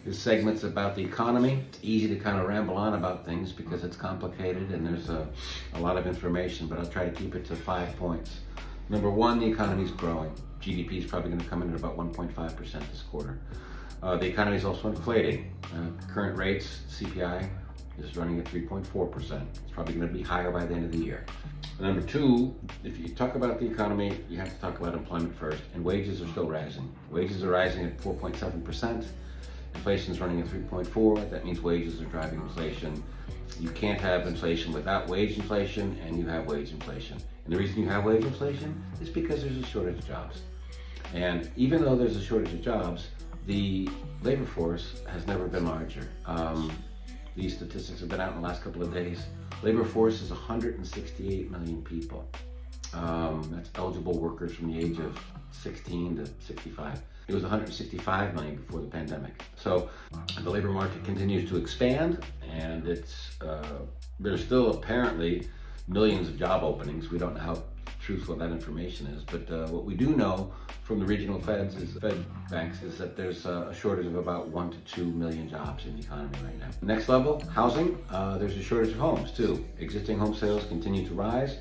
This segment's about the economy. It's easy to kind of ramble on about things because it's complicated and there's a lot of information, but I'll try to keep it to 5 points. Number one, the economy is growing. GDP is probably going to come in at about 1.5% this quarter. The economy is also inflating. Current rates, CPI, is running at 3.4%. It's probably going to be higher by the end of the year. Number two, if you talk about the economy, you have to talk about employment first, and wages are still rising. Wages are rising at 4.7%. Inflation is running at 3.4%. That means wages are driving inflation. You can't have inflation without wage inflation, and you have wage inflation. And the reason you have wage inflation is because there's a shortage of jobs. And even though there's a shortage of jobs, the labor force has never been larger. These statistics have been out in the last couple of days. Labor force is 168 million people. That's eligible workers from the age of 16 to 65. It was 165 million before the pandemic. So the labor market continues to expand, and there's still apparently millions of job openings. We don't know how truthful that information is, but what we do know from the regional Fed banks is that there's a shortage of about 1 to 2 million jobs in the economy right now. Next level, housing. There's a shortage of homes too. Existing home sales continue to rise.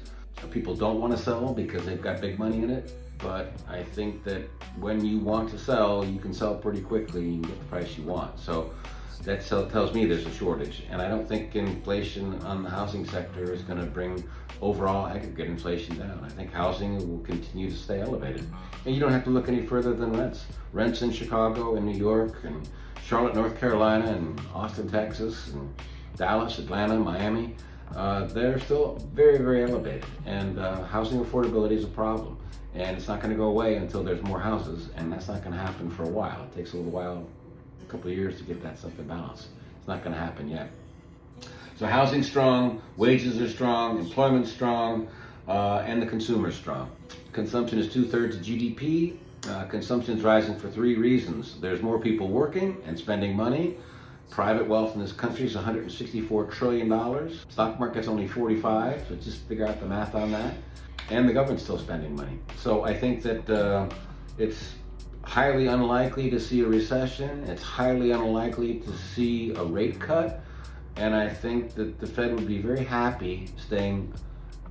People don't want to sell because they've got big money in it, but I think that when you want to sell, you can sell pretty quickly and get the price you want. So that tells me there's a shortage, and I don't think inflation on the housing sector is going to bring overall aggregate inflation down. I think housing will continue to stay elevated. And you don't have to look any further than rents. Rents in Chicago and New York and Charlotte, North Carolina and Austin, Texas and Dallas, Atlanta, Miami, they're still very, very elevated. And housing affordability is a problem. And it's not going to go away until there's more houses, and that's not going to happen for a while. It takes a little while, a couple of years to get that stuff in balance. It's not going to happen yet. So housing's strong, wages are strong, employment's strong, and the consumer's strong. Consumption is 2/3 of GDP. Consumption's rising for 3 reasons. There's more people working and spending money. Private wealth in this country is $164 trillion. Stock market's only 45, so just figure out the math on that. And the government's still spending money. So I think that it's highly unlikely to see a recession. It's highly unlikely to see a rate cut. And I think that the Fed would be very happy staying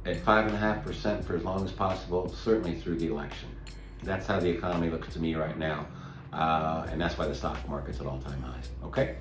at 5.5% for as long as possible, certainly through the election. That's how the economy looks to me right now. And that's why the stock market's at all-time highs. Okay?